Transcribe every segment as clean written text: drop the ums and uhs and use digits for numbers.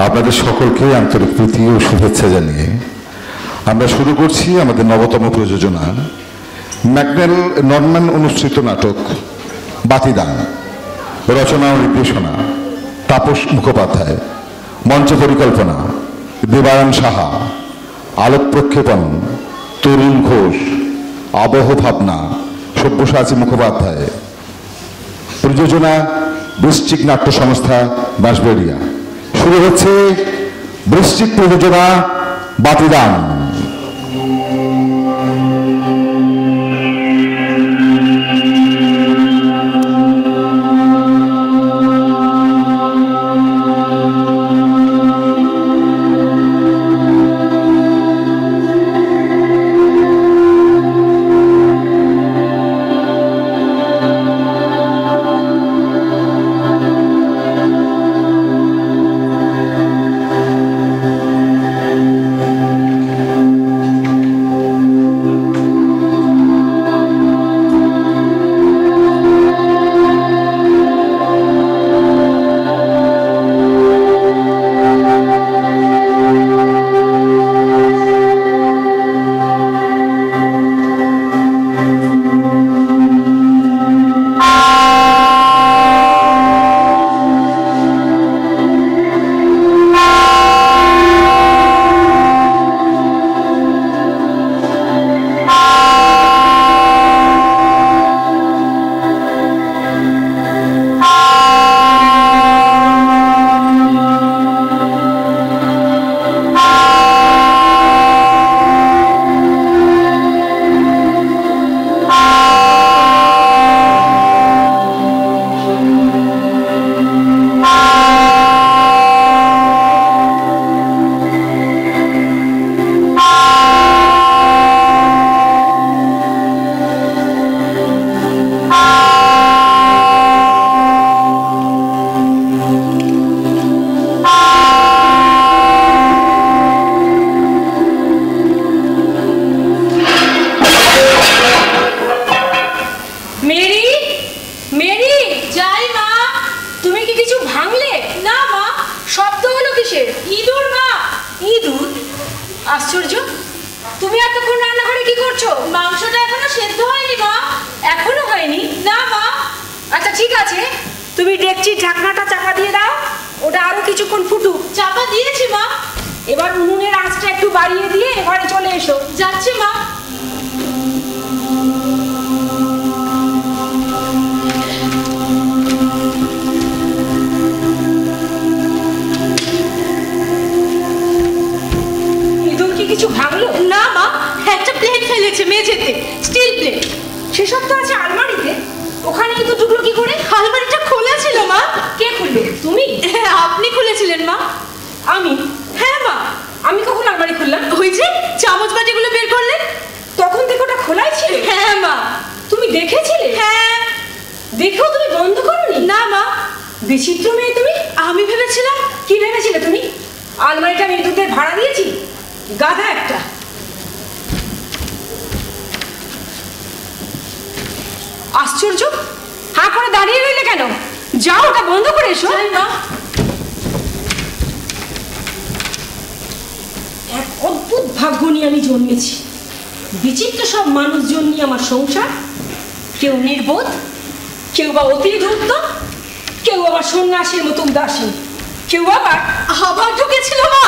আপনাদের সকলকে আন্তরিক প্রীতি ও শুভেচ্ছা জানিয়ে আমরা শুরু করছি আমাদের নবতম প্রযোজনা ম্যাকনেল নরম্যান অনুসৃত নাটক বাতিদান। রচনা ও নির্দেশনা তাপস মুখোপাধ্যায়, মঞ্চ পরিকল্পনা দেবায়ন সাহা, আলোক প্রক্ষেপণ তরুণ ঘোষ, আবহ ভাবনা সব্যসাচী মুখোপাধ্যায়, প্রযোজনা বৃশ্চিক নাট্য সংস্থা বাঁশবেড়িয়া। শুরু হচ্ছে বৃশ্চিক প্রযোজনা বাতিদান। আশ্চর্য, তুমি এতক্ষণ রান্নাঘরে কি করছো? মাংসটা এখনো সেদ্ধ হয়নি মা। এখনো হয়নি? না মা। আচ্ছা ঠিক আছে, তুমি ডেকচির ঢাকনাটা চাপা দিয়ে দাও, ওটা আরো কিছুক্ষণ ফুটুক। চাপা দিয়েছি মা। এবার উনুনের আঁচটা একটু বাড়িয়ে দিয়ে ঘরে চলে এসো। যাচ্ছি মা। কিছু ভাঙলো? না মা, একটা প্লেট ফেলেছে মেঝেতে, স্টিল প্লেট। সেসব তো আছে আলমারিতে, ওখানে কিন্তু ঢুকলো কি করে? আলমারিটা খোলা ছিল মা। কে খুললো? তুমি? আপনি খুলেছিলেন মা। আমি? হ্যাঁ মা। আমি কখন আলমারি খুললাম? ওই যে চামচ বাটিগুলো বের করলেন, তখন থেকে ওটা খোলাই ছিল। হ্যাঁ মা। তুমি দেখেছিলে? হ্যাঁ। দেখেও তুমি বন্ধ করোনি? না মা। বিচিত্র মেয়ে তুমি। আমি ভেবেছিলাম। কি ভেবেছিলে তুমি? আলমারিটা আমি দুধের ভাড়া দিয়েছি? গাধা একটা। আশ্চর্য, হা করে দাঁড়িয়ে রইলে কেন? যাও ওটা বন্ধ করে এসো। মা, এক অদ্ভুত ভাগ্য নিয়ে আমি জন্মেছি। বিচিত্র সব মানুষজন নিয়ে আমার সংসার। কেউ নির্বোধ, কেউ বা অতি ধূর্ত, কেউ আবার সন্ন্যাসীর মতো উদাসীন, কেউ আবার ঢুকেছিল। মা,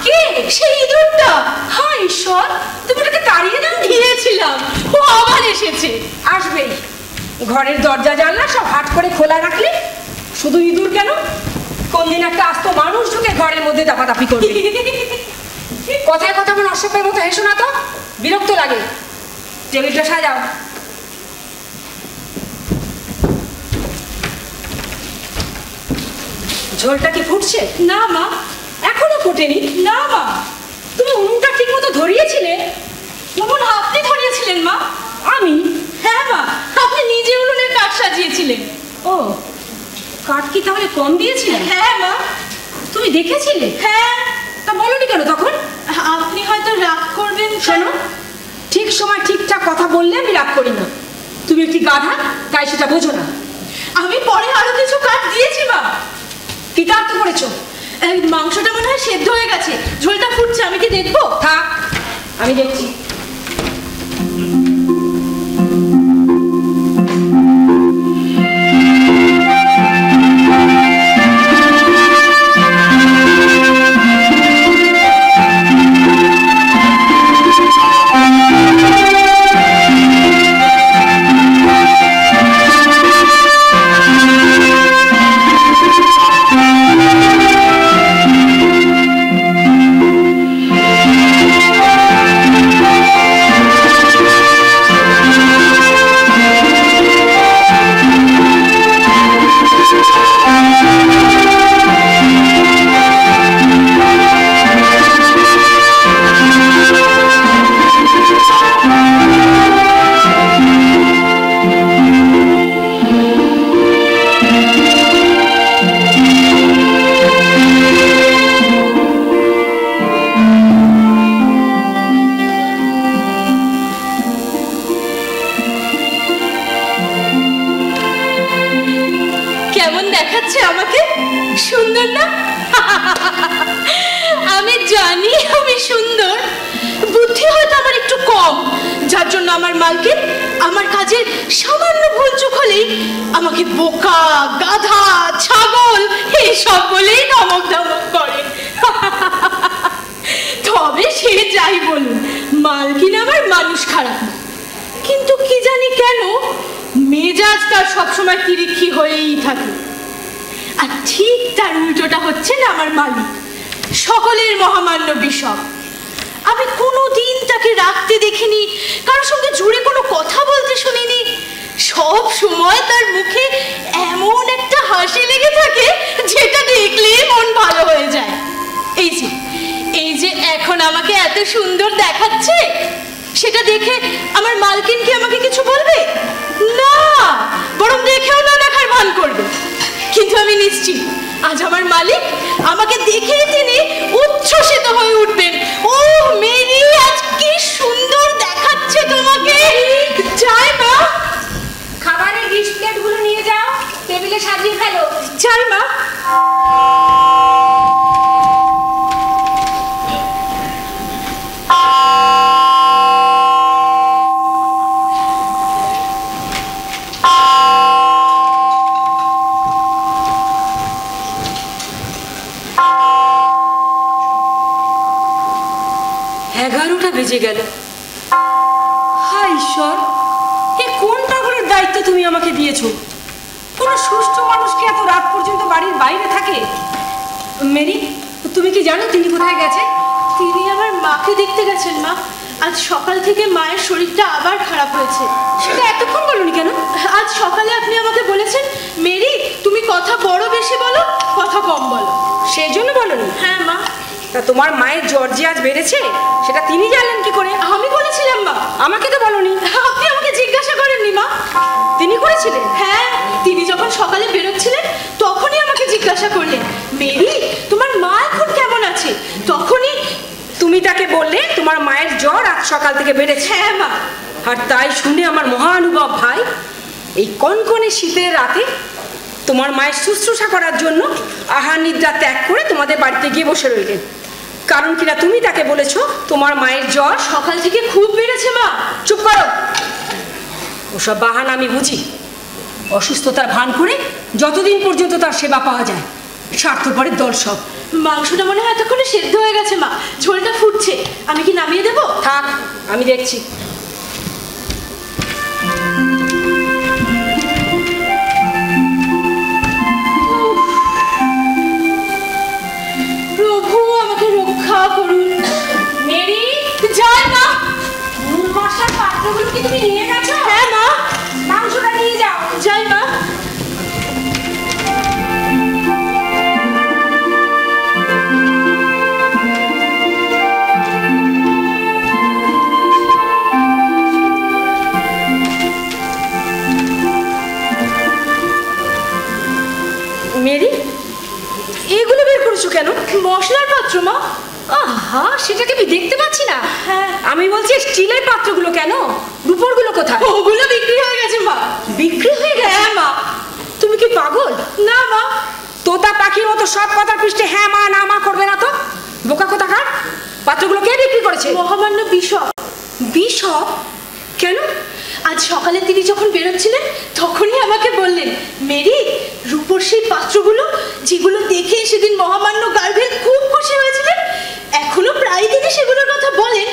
কে? সেই ইঁদুরটা। হ্যাঁ ঈশ্বর, তুমি ওটাকে তাড়িয়ে দাও। দিয়েছিলাম, ও আবার এসেছে। আসবেই। ঘরের দরজা জানলা সব হাট করে খোলা রাখলে। শুধু ইঁদুর কেন, কোনদিন একটা আস্ত মানুষ ঢুকে ঘরের মধ্যে দাপাদাপি করবে। কথায় কথা আমার অসভ্যের মতো হেসো না তো, বিরক্ত লাগে। টেবিলটা সাজাও। ঝোলটা কি ফুটছে? না মা, এখনো ফোটেনি। না মা। তুমি উনুনটা ঠিক মতো ধরিয়েছিলে? উনুন আপনি ধরিয়েছিলেন মা। আমি? হ্যাঁ মা, আপনি নিজে উনুনের কাঠ সাজিয়েছিলেন। ও, কাঠ কি তাহলে কম দিয়েছিলেন? হ্যাঁ মা। তুমি দেখেছিলে? হ্যাঁ। তা বলনি কেন তখন? আপনি হয়তো রাগ করবেন। শোনো, ঠিক সময় ঠিকঠাক কথা বললে আমি রাগ করি না। তুমি একটি গাধা, তাই সেটা বোঝো না। আমি পরে আরো কিছু কাঠ দিয়েছি মা। কি কাঠ করেছো? এই মাংসটা মনে হয় সেদ্ধ হয়ে গেছে, ঝোলটা ফুটছে, আমি কি দেখবো? থাক, আমি দেখছি। কেমন দেখাচ্ছে আমাকে? সুন্দর না? আমি জানি আমি সুন্দর, বুদ্ধি হয়তো আমার একটু কম, যার জন্য আমার মালকিন আমার কাজের সামান্য ভুলচুক হলেই আমাকে বোকা, গাধা, ছাগল এইসব বলেই ধমক ধমক করে। তবে সে যাই বলুন, মালকিন আমার মানুষ খারাপ না, কিন্তু কি জানি কেন মেজাজ তার সবসময় তিরিক্ষি হয়েই থাকে। আর ঠিক তার উল্টোটা হচ্ছে না আমার মালিক, সকলের মহামান্য বিশপ। আমি কোনোদিন তাকে রাখতে দেখিনি, কারোর সঙ্গে জুড়ে কোনো কথা বলতে শুনিনি। সব সময় তার মুখে এমন একটা হাসি লেগে থাকে যেটা দেখলেই মন ভালো হয়ে যায়। এই যে এখন আমাকে এত সুন্দর দেখাচ্ছে, সেটা দেখে আমার মালকিন কি আমাকে কিছু বলবে? না, বরং দেখেও না দেখার ভান করবে। কিন্তু আমি নিশ্চিত আজ আমার মালিক আমাকে দেখেই তিনি উচ্ছ্বসিত হয়ে উঠবেন। ও মেরি, আজ কি সুন্দর দেখাচ্ছে তোমাকে। যাই মা, খাবারের ডিশ প্লেটগুলো নিয়ে যাও, টেবিলে সাজিয়ে ফেলো। যাই মা। বেজে গেল। হায় ঈশ্বর, এ কোন পাগলের দায়িত্ব তুমি আমাকে দিয়েছো? কোনো সুস্থ মানুষকে এত রাত পর্যন্ত বাড়ির বাইরে থাকে? মেরি, তুমি কি জানো তিনি কোথায় গেছে? তিনি আমার মাকে দেখতে গেছেন মা। আজ সকাল থেকে মায়ের শরীরটা আবার খারাপ হয়েছে। সেটা এতক্ষণ বলনি কেন? আজ সকালে আপনি আমাকে বলেছেন, মেরি তুমি কথা বড় বেশি বলো, কথা কম বলো। সেই জন্য বলনি? হ্যাঁ মা। তা তোমার মায়ের জ্বর যে আজ বেড়েছে সেটা তিনি জানলেন কি করে? আমি বলেছিলাম মা। আমাকে তো বলনি। আপনি আমাকে জিজ্ঞাসা করেননি মা? তিনি করেছিলেন? হ্যাঁ, তিনি যখন সকালে বেরোচ্ছিলেন তখনই আমাকে জিজ্ঞাসা করলেন, মেরি তোমার মা এখন কেমন আছে? তখনই তুমি তাকে বললে তোমার মায়ের জ্বর আজ সকাল থেকে বেড়েছে? হ্যাঁ মা। আর তাই শুনে আমার মহানুভব ভাই এই কনকনে শীতের রাতে তোমার মায়ের শুশ্রূষা করার জন্য আহার নিদ্রা ত্যাগ করে তোমাদের বাড়িতে গিয়ে বসে রইলেন। কারণ কিনা তুমি তাকে বলেছো তোমার মায়ের জ্বর সকাল থেকে খুব বেড়েছে মা। চুপ করো, ওসব বাহানা আমি বুঝি। অসুস্থতার ভান করে যতদিন পর্যন্ত তার সেবা পাওয়া যায়, স্বার্থপরের দল সব। মাংসটা মনে হয় এতক্ষণে সেদ্ধ হয়ে গেছে মা, ঝোলটা ফুটছে। আমি কি নামিয়ে দেবো? থাক, আমি দেখছি। প্রভু আমাকে রক্ষা করুন। মেরি, যাই মা। নুন মশলার পাত্রগুলো কি তুমি নিয়ে গেছো? হ্যাঁ মা। মাংসটা নিয়ে যাও। যাই মা। মেরি, এগুলো বের করেছো কেন? মশলার পাত্র মা। আহা, সেটাকে আমি দেখতে পাচ্ছি না। হ্যাঁ। আমি বলছি স্টিলের পাত্রগুলো কেন? রূপোরগুলো কোথায়? ওগুলো বিক্রি হয়ে গেছে মা। বিক্রি হয়ে গেছে? হ্যাঁ মা। তুমি কি পাগল? না মা। তোতা পাখির মতো সব কথার পৃষ্ঠে হ্যাঁ মা না মা করবে না তো। বোকা কোথাকার। পাত্রগুলো কে বিক্রি করেছে? মহামান্য বিশপ। বিশপ? কেন? আজ সকালে তিনি যখন বেরোচ্ছিলেন তখনই আমাকে বললেন, মেরি, রূপোর সেই পাত্রগুলো যেগুলো দেখে সেদিন মহামান্য গার্ভেল খুব খুশি হয়েছিলেন, এখনো প্রায় তিনি সেগুলোর কথা বলেন,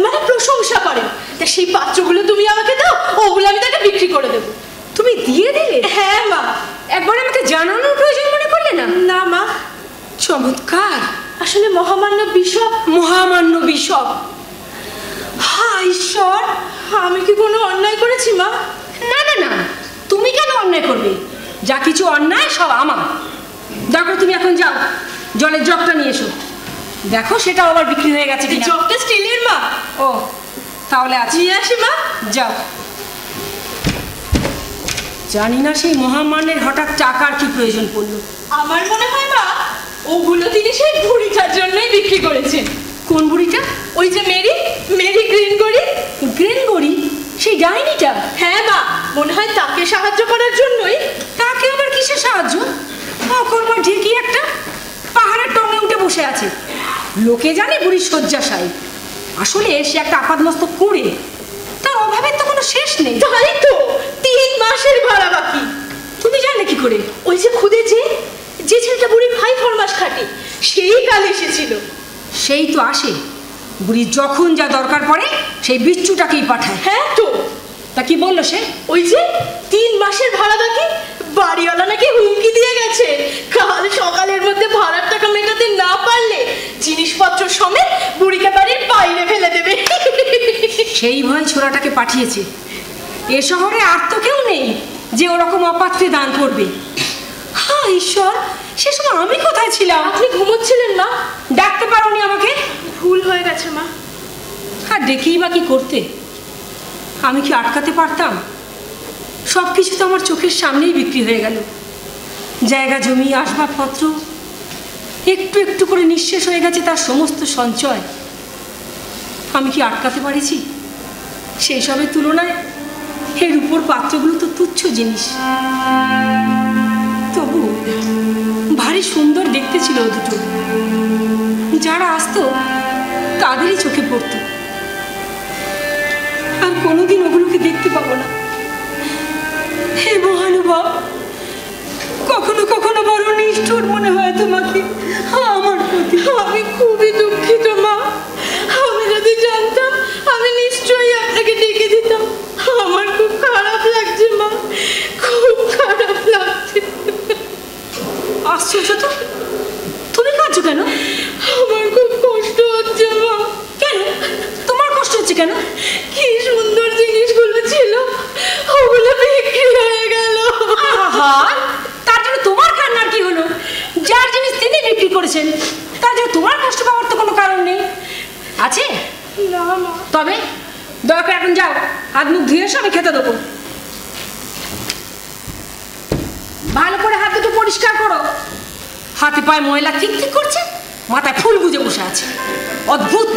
মানে প্রশংসা করেন। তা সেই পাত্রগুলো তুমি আমাকে দাও, ওগুলো আমি তাকে বিক্রি করে দেবো। তুমি দিয়ে দিলে? হ্যাঁ মা। একবার আমাকে জানানোর প্রয়োজন মনে করলে না? না মা। চমৎকার। আসলে মহামান্য বিশপ। মহামান্য বিশপ? হায় ঈশ্বর, আমি কি কোনো অন্যায় করেছি মা? না না না, তুমি কেন অন্যায় করবে? যা কিছু অন্যায় সব আমার। দেখো তুমি এখন যাও, জলের জগটা নিয়ে এসো। দেখো সেটাও আবার বিক্রি হয়ে গেছে কিনা। জগটা স্টিলের মা? ও তাহলে আছে, নিয়ে আসি মা। যাও। জানি না সেই মহামান্যের হঠাৎ টাকার কি প্রয়োজন পড়লো। আমার মনে হয় মা, ওগুলো তিনি সেই বুড়িটার জন্যই বিক্রি করেছেন। কোন বুড়িটা? ওই যে মেরি, মেরি গ্রিনগড়ি। গ্রিনগড়ি? সেই ডাইনিটা? হ্যাঁ মা, মনে হয় তাকে সাহায্য করার জন্যই। তাকে আবার কিসের সাহায্য? অকর্মা ঢেকি একটা, পাহাড়ের টঙে উঠে বসে আছে। লোকে জানে বুড়ি শয্যাশায়ী, আসলে সে একটা আপাদমস্তক কুঁড়ে। তার অভাবের তো কোনো শেষ নেই। তাই তো, 3 মাসের ভাড়া বাকি। তুমি জানলে কি করে? ওই যে খুদে যে ছেলেটা বুড়ির ভাই ফরমাস খাটে, সেই কাল এসেছিল। সেই তো আসে, বুড়ি যখন যা দরকার পড়ে সেই বিচ্ছুটাকেই পাঠায়। হ্যাঁ তো। তা কি বললো সে? ওই যে 3 মাসের ভাড়া বাকি, বাড়িওয়ালা নাকি হুমকি দিয়ে গেছে, কাল সকালের মধ্যে ভাড়ার টাকা মেটাতে না পারলে জিনিসপত্র সমেত বুড়িকে বাড়ির বাইরে ফেলে দেবে। সেই ভয় ছোড়াটাকে পাঠিয়েছে। এ শহরে আর তো কেউ নেই যে ওরকম অপাত্রে দান করবে। হ্যাঁ ঈশ্বর, সে সময় আমি কোথায় ছিলাম? আপনি ঘুমোচ্ছিলেন মা। ডাকতে পারোনি আমাকে? ভুল হয়ে গেছে মা। আর ডেকেই বা কি করতে? আমি কি আটকাতে পারতাম? সব কিছু তো আমার চোখের সামনেই বিক্রি হয়ে গেল। জায়গা জমি আসবাবপত্র, একটু একটু করে নিঃশেষ হয়ে গেছে তার সমস্ত সঞ্চয়। আমি কি আটকাতে পারেছি? সেই সবের তুলনায় এর উপর পাত্রগুলো তো তুচ্ছ জিনিস। তবু ভারী সুন্দর দেখতে ছিল ও দুটো। যারা আসতো তাদেরই চোখে পড়তো। আর কোনোদিন ওগুলোকে দেখতে পাবো না। হে মহানুভব, কখনো কখনো বড় নিষ্ঠুর মনে হয় তোমাকে আমার প্রতি। আমি খুবই দুঃখিত মা। আমি যদি জানতাম আমি নিশ্চয়ই আপনাকে ডেকে দিতাম। আমার খুব খারাপ লাগছে মা, খুব খারাপ লাগছে। আশ্চর্য তো, তুমি কাঁদছো কেন? আমার খুব কষ্ট হচ্ছে মা। কেন তোমার কষ্ট হচ্ছে কেন? কি সুন্দর জিনিসগুলো ছিল, ওগুলো বিক্রি হয়ে গেল। আহা, তার জন্য তোমার কান্নার কি হলো? যার জিনিস তিনি বিক্রি করেছেন, তার জন্য তোমার কষ্ট পাওয়ার তো কোনো কারণ নেই। আছে? না মা। তবে দয়া করে এখন যাও, হাত মুখ ধুয়ে এসো, আমি খেতে দেবো। ভালো করে হাত দুটো পরিষ্কার করো। হাতে পায়ে ময়লা ঠিক ঠিক করছে, মাথায় ফুল গুজে বসে আছে। অদ্ভুত।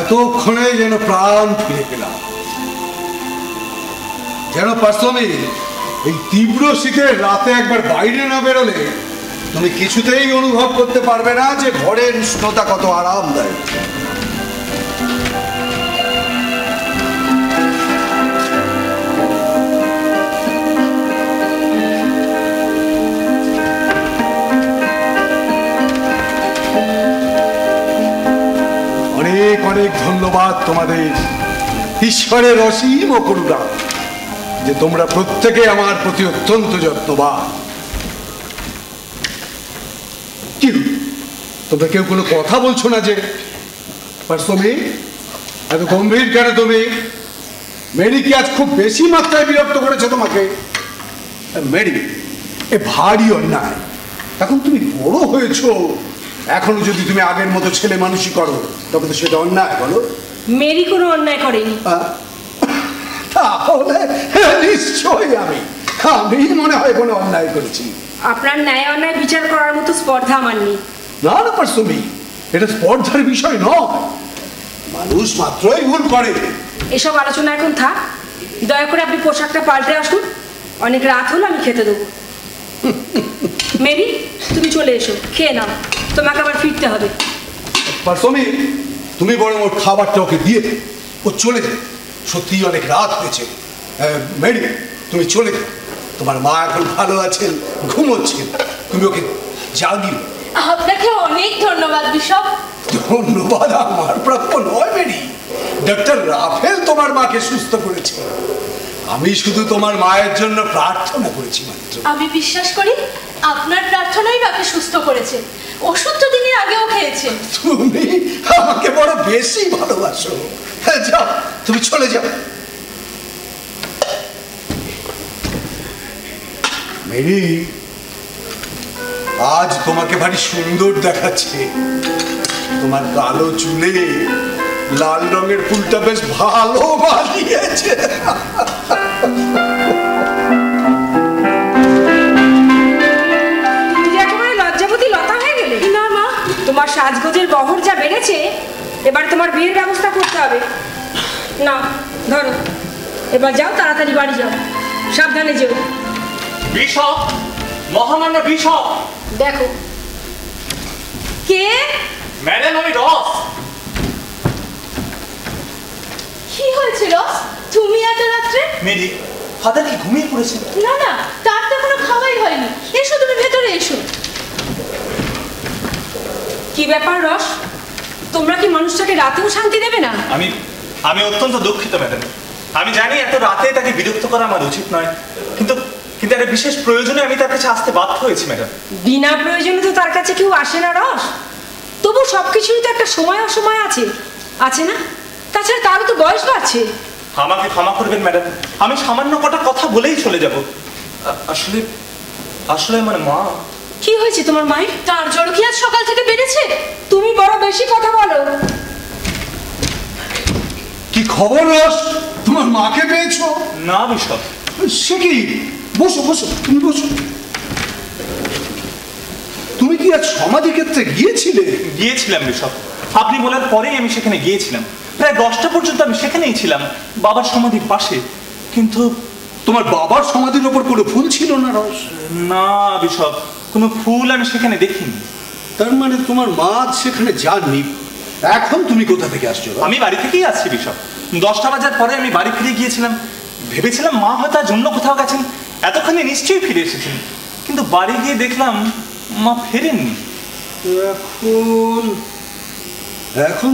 এতক্ষণে যেন প্রাণ ফিরে পেলাম। যেন পার্সমি, এই তীব্র শীতের রাতে একবার বাইরে না বেরোলে তুমি কিছুতেই অনুভব করতে পারবে না যে ঘরের উষ্ণতা কত আরামদায়ক। অনেক অনেক ধন্যবাদ তোমাদের, ঈশ্বরের অসীম করুণা যে তোমরা প্রত্যেকে আমার প্রতি অত্যন্ত যত্নবান। কি তোমরা কেউ কোনো কথা বলছো না যে? পার্সমি, এত গম্ভীর কেন তুমি? মেরি কি আজ খুব বেশি মাত্রায় বিরক্ত করেছে তোমাকে? মেরি, এ ভারী অন্যায়। এখন তুমি বড় হয়েছো, এখনো যদি তুমি আগের মতো ছেলে মানুষই করো তবে তো সেটা অন্যায়, বলো? মেরি কোনো অন্যায় করেনি। তাহলে নিশ্চয়ই আমি আমি মনে হয় কোনো অন্যায় করেছি। আপনার ন্যায় অন্যায় বিচার করার মতো স্পর্ধা আমার নেই। না না পার্সমি, এটা স্পর্ধার বিষয় নয়, মানুষ মাত্রই ভুল করে। এসব আলোচনা এখন থাক, দয়া করে আপনি পোশাকটা পাল্টে আসুন, অনেক রাত হলো, আমি খেতে দেবো। মেরি, তুমি চলে এসো, খেয়ে নাও, তোমাকে আবার ফিরতে হবে। পার্সমি, তুমি বরং ওর খাবারটা ওকে দিয়ে ও চলে যাবে, সত্যিই অনেক রাত হয়েছে। মেরি, তুমি চলে যাও, তোমার মা এখন ভালো আছেন, ঘুমোচ্ছেন, তুমি ওকে জাগিও। আপনাকে অনেক ধন্যবাদ বিশপ। ধন্যবাদ আমার প্রাপ্য নয় মেরি, ডক্টর রাফেল তোমার মাকে সুস্থ করেছে, আমি শুধু তোমার মায়ের জন্য প্রার্থনা করেছি মাত্র। আমি বিশ্বাস করি আপনার প্রার্থনাই মাকে সুস্থ করেছে, ওষুধ তো দিনের আগেও খেয়েছে। তুমি আমাকে বড় বেশি ভালোবাসো। হ্যাঁ, যাও, তুমি চলে যাও। মেরি, আজ তোমাকে ভারী সুন্দর দেখাচ্ছে, তোমার কালো চুলে লাল রঙের ফুলটা বেশ ভালো মানিয়েছে। তুমি যে একেবারে লজ্জাবতী লতা হয়ে গেলে। না মা, তোমার সাজগোজের বহর যা বেড়েছে, এবার তোমার বিয়ের ব্যবস্থা করতে হবে। না, ধরো, এবার যাও, তাড়াতাড়ি বাড়ি যাও, সাবধানে যেও। বিশপ, মহামান্য বিশপ। দেখো কে? ম্যাডাম, আমি রস। কি হয়েছে রস, তুমি এত রাত্রে? মেরি, ফাদার কি ঘুমিয়ে পড়েছে? না না, তার তো কোনো খাওয়াই হয়নি, এসো তুমি ভেতরে এসো। কি ব্যাপার রস, তোমরা কি মানুষটাকে রাতেও শান্তি দেবে না? আমি অত্যন্ত দুঃখিত ম্যাডাম। আমি জানি এত রাতে তাকে বিরক্ত করা আমার উচিত নয়, কিন্তু একটা বিশেষ প্রয়োজনে আমি তার কাছে আসতে বাধ্য হয়েছি ম্যাডাম। বিনা প্রয়োজনে তো তার কাছে কেউ আসে না রস, তবু সবকিছুরই তো একটা সময় অসময় আছে, আছে না? তাছাড়া তারও তো বয়স বাড়ছে। আমাকে ক্ষমা করবেন ম্যাডাম, আমি সামান্য কটা কথা বলেই চলে যাব। আসলে আসলে আমার মা। কি হয়েছে তোমার মায়ের? তার জ্বর কি আজ সকাল থেকে বেড়েছে? তুমি বড় বেশি কথা বলো। কি খবর রস, তোমার মাকে পেয়েছো? না বিশপ। সে কি? বসো বসো, তুমি বসো। তুমি কি আজ সমাধি ক্ষেত্রে গিয়েছিলে? গিয়েছিলাম বিশপ, আপনি বলার পরেই আমি সেখানে গিয়েছিলাম। প্রায় 10টা পর্যন্ত আমি সেখানেই ছিলাম, বাবার সমাধির পাশে। কিন্তু তোমার বাবার সমাধির ওপর কোনো ফুল ছিল না রস? না বিশপ, কোনো ফুল আমি সেখানে দেখিনি। তার মানে তোমার মা সেখানে যাননি। এখন তুমি কোথা থেকে আসছো? আমি বাড়ি থেকেই আসছি বিশপ। 10টা বাজার পরে আমি বাড়ি ফিরে গিয়েছিলাম, ভেবেছিলাম মা হয়তো আর জন্য কোথাও গেছেন, এতক্ষণে নিশ্চয়ই ফিরে এসেছেন। কিন্তু বাড়ি গিয়ে দেখলাম মা ফেরেননি। এখন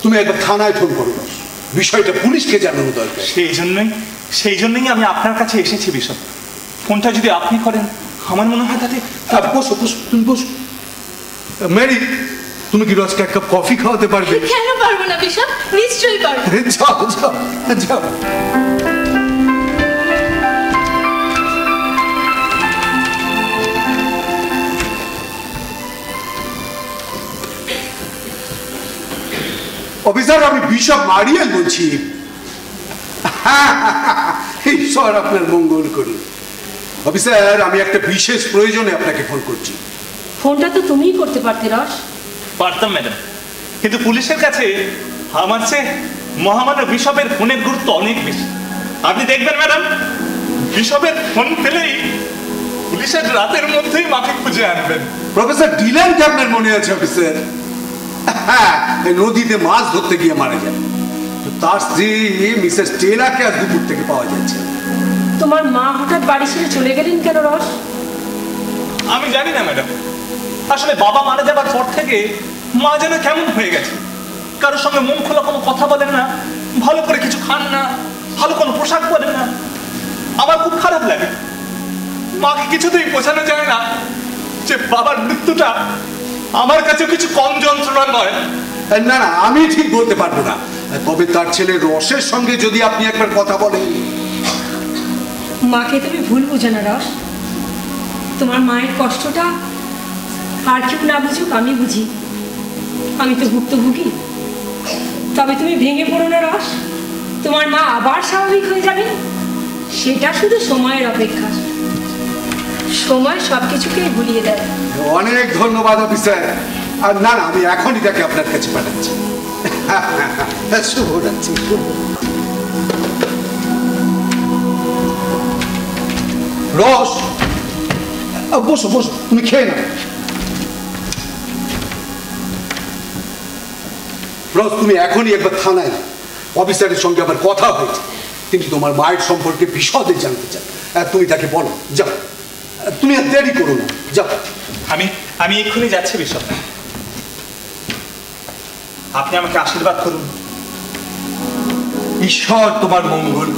তুমি একবার থানায় ফোন করো, বিষয়টা পুলিশকে জানানো দরকার। সেই জন্যই আমি আপনার কাছে এসেছি বিশপ। ফোনটা যদি আপনি করেন আমার মনে হয় তাতে। বসো বসো, তুমি বসো। মেরি, তুমি কি রোজকে এক কাপ কফি খাওয়াতে পারবে? কেন পারবো না বিশপ, নিশ্চয়ই পারবো। যাও যাও যাও। অফিসার, আমি বিশপ মারিয়াল বলছি। ঈশ্বর আপনার মঙ্গল করুন। অফিসার, আমি একটা বিশেষ প্রয়োজনে আপনাকে ফোন করছি। ফোনটা তো তুমিই করতে পারতে রস। পারতাম ম্যাডাম, কিন্তু পুলিশের কাছে আমার চেয়ে মহামান্য বিশপের ফোনের গুরুত্ব অনেক বেশি। আপনি দেখবেন ম্যাডাম, বিশপের ফোন পেলেই পুলিশের রাতের মধ্যেই মাকে খুঁজে আনবেন। প্রফেসর ডিল্যানকে আপনার মনে আছে অফিসার? হ্যাঁ, নদীতে মাছ ধরতে গিয়ে মারা যায়। তার স্ত্রী মিসেস টেলারকে আজ দুপুর থেকে পাওয়া যাচ্ছে। তোমার মা হঠাৎ বাড়ি ছেড়ে চলে গেলেন কেন রস? আমি জানি না ম্যাডাম, আসলে বাবা মারা যাবার পর থেকে মা যেন কেমন হয়ে গেছে। কারোর সঙ্গে মন খোলা কোনো কথা বলেন না, ভালো করে কিছু খান না, ভালো কোনো পোশাক পরেন না। আমার খুব খারাপ লাগে। মাকে কিছুতেই বোঝানো যায় না যে বাবার মৃত্যুটা আমার কাছে কিছু কম যন্ত্রণা নয়। না না, আমি ঠিক বলতে পারবো না, তবে তার ছেলে রসের সঙ্গে যদি আপনি একবার কথা বলেন। মাকে তুমি ভুল বুঝো না রস, তোমার মায়ের কষ্টটা আর কেউ না বুঝুক আমি বুঝি, আমি তো ভুক্তভোগী। তবে তুমি ভেঙে পড়ো না রস, তোমার মা আবার স্বাভাবিক হয়ে যাবে, সেটা শুধু সময়ের অপেক্ষা। সময় সব কিছুকেই ভুলিয়ে দেয়। অনেক ধন্যবাদ অফিসার। আর না না, আমি এখনই তাকে আপনার কাছে পাঠাচ্ছি। শুভরাত্রি। রস, বসো বসো, তুমি খেয়ে নাও। রস, তুমি এখনই একবার থানায় যাও। অফিসারের সঙ্গে আমার কথা হয়েছে, তিনি তোমার মায়ের সম্পর্কে বিশদে জানতে চান। তুমি তাকে বলো, যাও। তুমি আর দেরি করো না, যাও। আমি এক্ষুনি যাচ্ছি বিশপ। আপনি আমাকে আশীর্বাদ করুন, ঈশ্বর তোমার মঙ্গল করুন।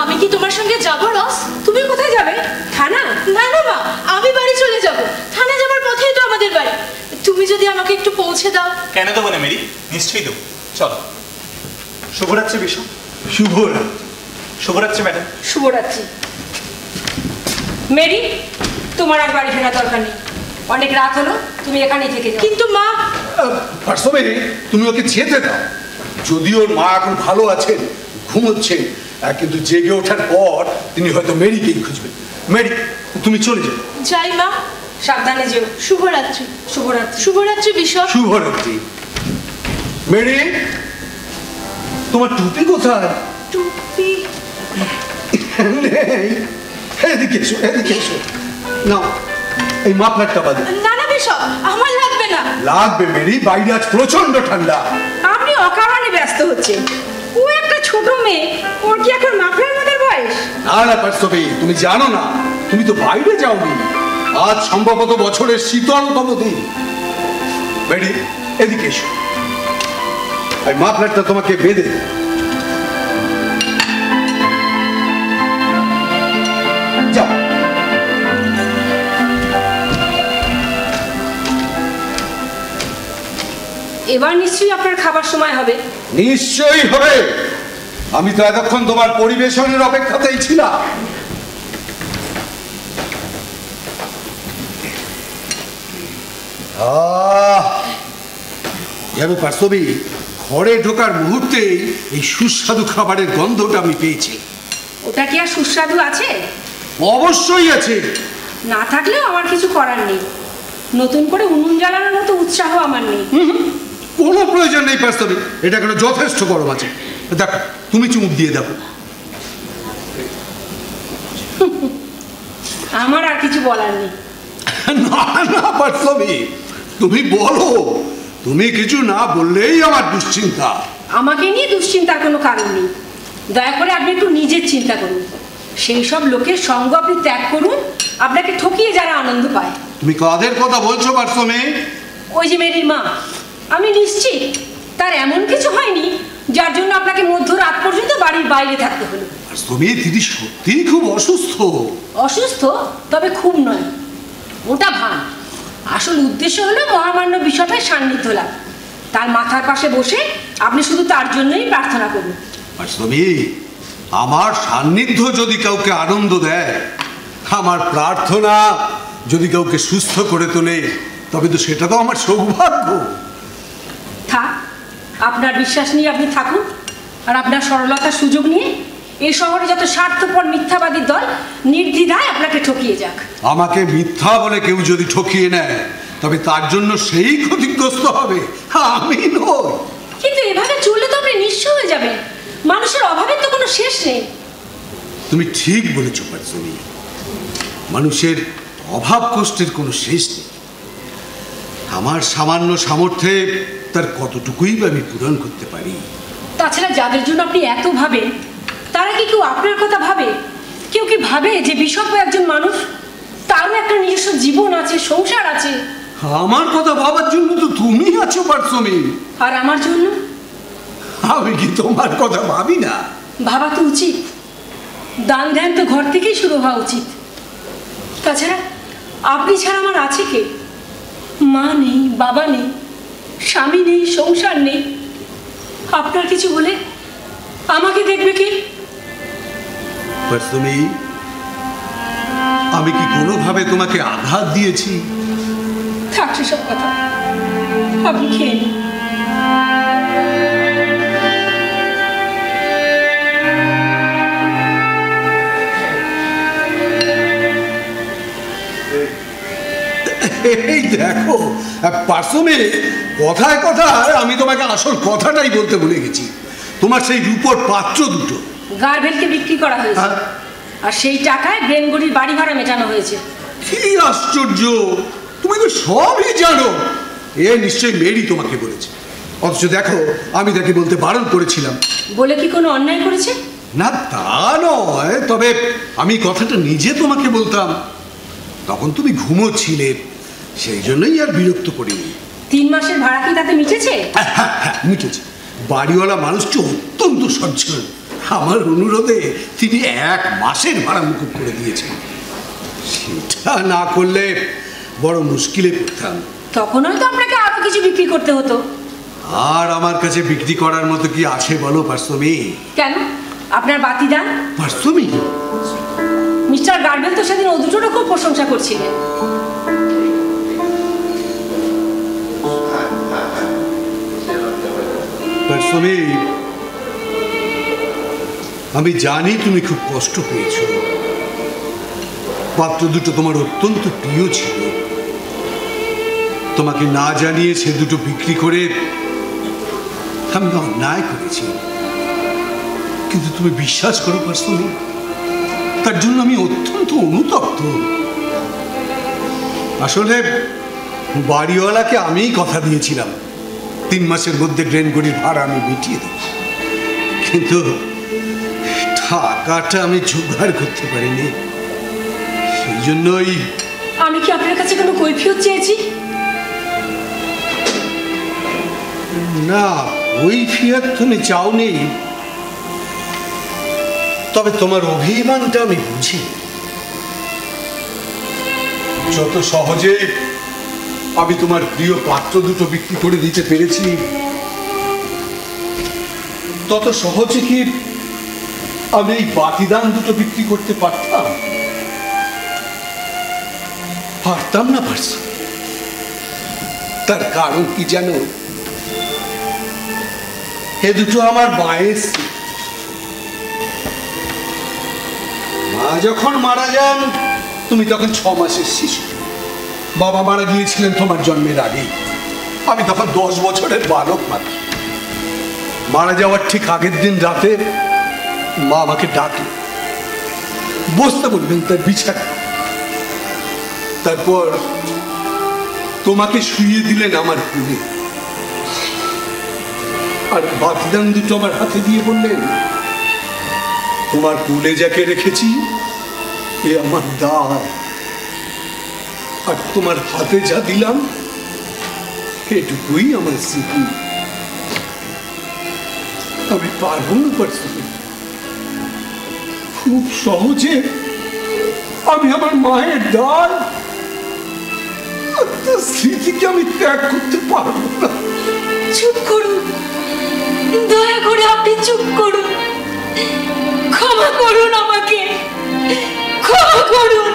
আমি কি তোমার সঙ্গে যাবো রস? তুমি কোথায় যাবে? থানা? না না মা, আমি বাড়ি চলে যাব। থানা যাবার পথেই তো আমাদের বাড়ি। তুমি যদি আমাকে একটু পৌঁছে দাও। কেন দেবো না মেরি, নিশ্চয়ই দেবো। চলো। শুভরাত্রি বিশপ। শুভরাত্রি। শুভরাত্রি ম্যাডাম। শুভরাত্রি। মেরি, তোমার আর বাড়ি ফেরার দরকার নেই, অনেক রাত হলো, তুমি এখানেই থেকে যাও। কিন্তু মা, পার্সবে তুমি ওকে যেতে দাও। যদিও ওর মা এখন ভালো আছেন, ঘুমোচ্ছেন, কিন্তু জেগে ওঠার পর তিনি হয়তো মেরিকেই খুঁজবেন। মেরি, তুমি চলে যাও। যাই মা। সাবধানে যেও। শুভরাত্রি। শুভরাত্রি। শুভরাত্রি বিশপ। শুভরাত্রি। মেরি, তোমার টুপি কোথায়? টুপি নেই। এদিকে এসো, এদিকে এসো। নাও, এই মাফলারটা বাদে। না না বিশপ, আমার লাগবে না। লাগবে মেরি, বাইরে আজ প্রচন্ড ঠান্ডা। আপনি অকারণে ব্যস্ত হচ্ছেন। ও একটা ছোট মেয়ে, ওর কি এখন মাফলার মধ্যে বয়স? না না পার্সবে, তুমি জানো না, তুমি তো বাইরে যাওনি। আজ সম্ভবত বছরের শীতলতম দিন। মেরি, এদিকে এসো। এই মাফলারটা তোমাকে বেঁধে দে। যাও। এবার নিশ্চয়ই আপনার খাবার সময় হবে। নিশ্চয়ই হবে। আমি তো এতক্ষণ তোমার পরিবেশনের অপেক্ষাতেই ছিলাম। জানো পার্সবি, ঘরে ঢোকার মুহূর্তেই এই সুস্বাদু খাবারের গন্ধটা আমি পেয়েছি। ওটা কি আর সুস্বাদু আছে? অবশ্যই আছে। না থাকলেও আমার কিছু করার নেই। নতুন করে উনুন জ্বালানোর মতো উৎসাহ আমার নেই। কোনো প্রয়োজন নেই পার্সবি, এটা কোনো যথেষ্ট গরম আছে। দেখো, তুমি চুমুক দিয়ে দেখো। আমার আর কিছু বলার নেই। না না পার্সবি, তুমি বলো। তুমি কিছু না বললেই আমার দুশ্চিন্তা। আমাকে নিয়ে দুশ্চিন্তার কোনো কারণ নেই। দয়া করে আপনি একটু নিজের চিন্তা করুন। সেই সব লোকের সঙ্গ আপনি ত্যাগ করুন, আপনাকে ঠকিয়ে যারা আনন্দ পায়। তুমি কাদের কথা বলছো পার্সবি? ওই যে মেরির মা, আমি নিশ্চিত তার এমন কিছু হয়নি যার জন্য আপনাকে মধ্যরাত পর্যন্ত বাড়ির বাইরে থাকতে হলো। পার্সবি, তিনি সত্যিই খুব অসুস্থ। অসুস্থ? তবে খুব নয়, ওটা ভান। আসল উদ্দেশ্য হলো মহামান্য বিশপের সান্নিধ্য লাভ। তার মাথার পাশে বসে আপনি শুধু তার জন্যই প্রার্থনা করুন। পার্সবি, আমার সান্নিধ্য যদি কাউকে আনন্দ দেয়, আমার প্রার্থনা যদি কাউকে সুস্থ করে তোলে, তবে তো সেটা তো আমার সৌভাগ্য। থাক, আপনার বিশ্বাস নিয়ে আপনি থাকুন, আর আপনার সরলতার সুযোগ নিয়ে এই শহরে যত স্বার্থপর মিথ্যাবাদী দল নির্দ্বিধায় আপনাকে ঠকিয়ে যাক। আমাকে মিথ্যা বলে কেউ যদি ঠকিয়ে নেয়, তবে তার জন্য সেই ক্ষতিগ্রস্ত হবে, আমি নই। কিন্তু এভাবে চললে তো আপনি নিঃস্ব হয়ে যাবেন। মানুষের অভাবের তো কোনো শেষ নেই। তুমি ঠিক বলেছ পার্সবি, মানুষের অভাব কষ্টের কোনো শেষ নেই। আমার সামান্য সামর্থ্যে তার কতটুকুই বা আমি পূরণ করতে পারি। তাছাড়া যাদের জন্য আপনি এত ভাবেন, তারা কি কেউ আপনার কথা ভাবে? কেউ কি ভাবে যে বিশপ একজন মানুষ, তারও একটা নিজস্ব জীবন আছে, সংসার আছে? আমার কথা ভাবার জন্য তো তুমি আছো পার্সবি। আর আমার জন্য? আমি কি তোমার কথা ভাবি না? ভাবা তো উচিত। দান ধ্যান তো ঘর থেকেই শুরু হওয়া উচিত। তাছাড়া আপনি ছাড়া আমার আছে কে? মা নেই, বাবা নেই, স্বামী নেই, সংসার নেই। আপনার কিছু হলে আমাকে দেখবে কে? পার্সবি, আমি কি কোনোভাবে তোমাকে আঘাত দিয়েছি? থাক সেসব কথা, আপনি খেয়ে নিন। এই দেখো পার্সমে, কথায় কথায় আমি তোমাকে আসল কথাটাই বলতে ভুলে গেছি। তোমার সেই রূপোর পাত্র দুটো গার্ভেলকে বিক্রি করা হয়েছে, আর সেই টাকায় ব্রেনগড়ির বাড়ি ভাড়া মেটানো হয়েছে। কি আশ্চর্য, তুমি তো সবই জানো। এ নিশ্চয়ই মেরি তোমাকে বলেছে, অথচ দেখো আমি তাকে বলতে বারণ করেছিলাম। বলে কি কোনো অন্যায় করেছে? না তা নয়, তবে আমি কথাটা নিজে তোমাকে বলতাম, তখন তুমি ঘুমোচ্ছিলে, সেই জন্যই আর বিরক্ত করিনি। 3 মাসের ভাড়া কি তাতে মিটেছে? হ্যাঁ, মিটেছে। বাড়িওয়ালা মানুষটি অত্যন্ত সচ্ছল, আমার অনুরোধে তিনি 1 মাসের ভাড়া মুকুব করে দিয়েছেন। সেটা না করলে বড় মুশকিলে পড়তাম। তখন হয়তো আপনাকে আরো কিছু বিক্রি করতে হতো। আর আমার কাছে বিক্রি করার মতো কি আছে বলো পার্সমি? কেন? আপনার বাতিদান পার্সমি, মিস্টার গার্ভেল তো সেদিন ও দুটোরও খুব প্রশংসা করছিলেন। পার্সমি, আমি জানি তুমি খুব কষ্ট পেয়েছো। পাত্র দুটো তোমার অত্যন্ত প্রিয় ছিল, তোমাকে না জানিয়ে সে দুটো বিক্রি করে আমি অন্যায় করেছি। কিন্তু তুমি বিশ্বাস করো পার্সমি, তার জন্য আমি অত্যন্ত অনুতপ্ত। আসলে বাড়িওয়ালাকে আমিই কথা দিয়েছিলাম 3 মাসের মধ্যে ব্রেনগড়ির ভাড়া আমি মিটিয়ে দেব, কিন্তু টাকাটা আমি জোগাড় করতে পারিনি। সেই জন্যই। আমি কি আপনার কাছে কোনো কৈফিয়ত চেয়েছি? না, কৈফিয়ত তুমি চাওনি, তবে তোমার অভিমানটা আমি বুঝি। যত সহজে আমি তোমার প্রিয় পাত্র দুটো বিক্রি করে দিতে পেরেছি, তত সহজে কি আমি এই বাতিদান দুটো বিক্রি করতে পারতাম? পারতাম না পারছি। তার কারণ কি জানো? এ দুটো আমার মায়ের। মা যখন মারা যান তুমি তখন 6 মাসের শিশু। বাবা মারা গিয়েছিলেন তোমার জন্মের আগে, আমি তখন 10 বছরের বালক মাত্র। মারা যাওয়ার ঠিক আগের দিন রাতে মা আমাকে ডাকলেন, বসতে বলবেন তার বিছানা। তারপর তোমাকে শুইয়ে দিলেন আমার কোলে, আর বাতিদান দুটো আমার হাতে দিয়ে বললেন, তোমার কোলে যাকে রেখেছি এ আমার দায়, আর তোমার হাতে যা দিলাম এটুকুই আমার স্মৃতি। আমি পারবো না পারছি, খুব সহজে আমি আমার মায়ের দায় স্মৃতিকে আমি ত্যাগ করতে পারবো না। চুপ করুন, দয়া করে আপনি চুপ করুন। ক্ষমা করুন আমাকে, ক্ষমা করুন।